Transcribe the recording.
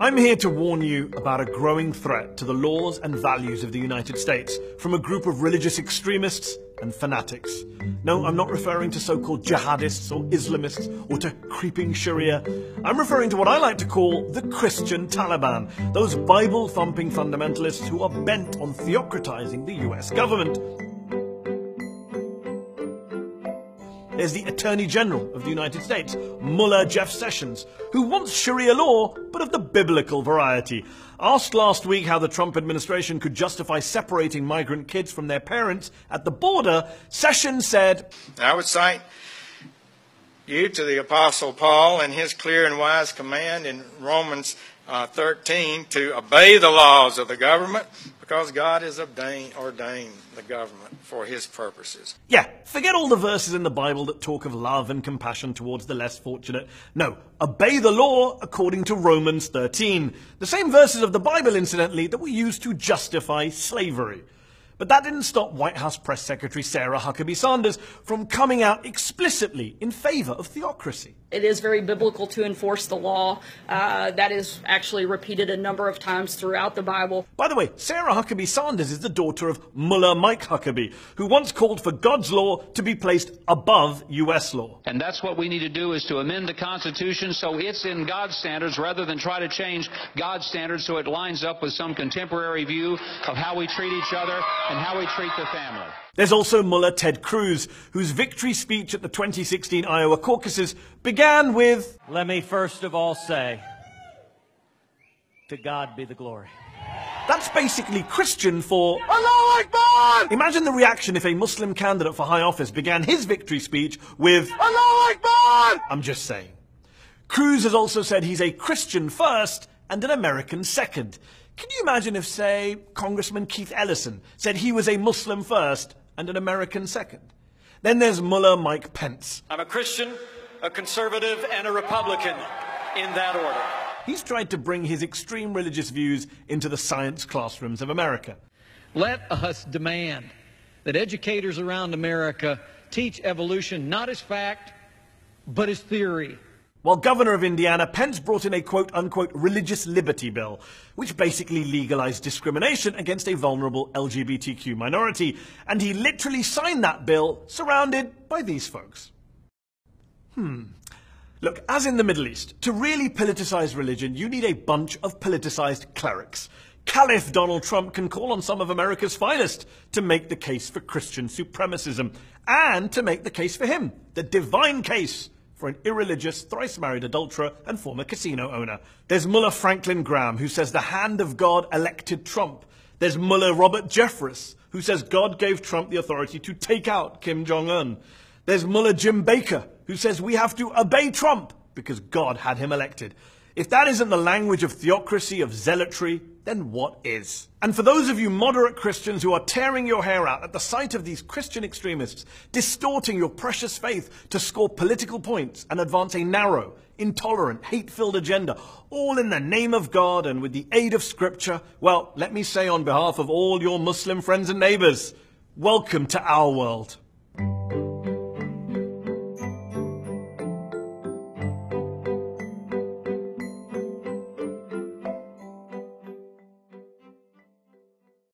I'm here to warn you about a growing threat to the laws and values of the United States from a group of religious extremists and fanatics. No, I'm not referring to so-called jihadists or Islamists or to creeping Sharia. I'm referring to what I like to call the Christian Taliban, those Bible-thumping fundamentalists who are bent on theocratizing the US government. There's the Attorney General of the United States, Mullah Jeff Sessions, who wants Sharia law, but of the biblical variety. Asked last week how the Trump administration could justify separating migrant kids from their parents at the border, Sessions said, I would cite you to the Apostle Paul and his clear and wise command in Romans 13 to obey the laws of the government because God has ordained the government for his purposes. Yeah, forget all the verses in the Bible that talk of love and compassion towards the less fortunate. No, obey the law according to Romans 13. The same verses of the Bible, incidentally, that were used to justify slavery. But that didn't stop White House Press Secretary Sarah Huckabee Sanders from coming out explicitly in favor of theocracy. It is very biblical to enforce the law. That is actually repeated a number of times throughout the Bible. By the way, Sarah Huckabee Sanders is the daughter of Mullah Mike Huckabee, who once called for God's law to be placed above U.S. law. And that's what we need to do, is to amend the Constitution so it's in God's standards rather than try to change God's standards so it lines up with some contemporary view of how we treat each other and how we treat the family. There's also Mullah Ted Cruz, whose victory speech at the 2016 Iowa caucuses began with, "Let me first of all say, to God be the glory." That's basically Christian for Allahu Akbar! Imagine the reaction if a Muslim candidate for high office began his victory speech with Allahu Akbar! I'm just saying. Cruz has also said he's a Christian first and an American second. Can you imagine if, say, Congressman Keith Ellison said he was a Muslim first and an American second? Then there's Mullah Mike Pence. I'm a Christian, a conservative, and a Republican, in that order. He's tried to bring his extreme religious views into the science classrooms of America. Let us demand that educators around America teach evolution not as fact, but as theory. While governor of Indiana, Pence brought in a quote-unquote religious liberty bill, which basically legalized discrimination against a vulnerable LGBTQ minority, and he literally signed that bill surrounded by these folks. Look, as in the Middle East, to really politicize religion, you need a bunch of politicized clerics. Caliph Donald Trump can call on some of America's finest to make the case for Christian supremacism, and to make the case for him, the divine case for an irreligious, thrice-married adulterer and former casino owner. There's Mullah Franklin Graham, who says the hand of God elected Trump. There's Mullah Robert Jeffress, who says God gave Trump the authority to take out Kim Jong-un. There's Mullah Jim Baker, who says we have to obey Trump because God had him elected. If that isn't the language of theocracy, of zealotry, then what is? And for those of you moderate Christians who are tearing your hair out at the sight of these Christian extremists distorting your precious faith to score political points and advance a narrow, intolerant, hate-filled agenda, all in the name of God and with the aid of Scripture, well, let me say on behalf of all your Muslim friends and neighbors, welcome to our world.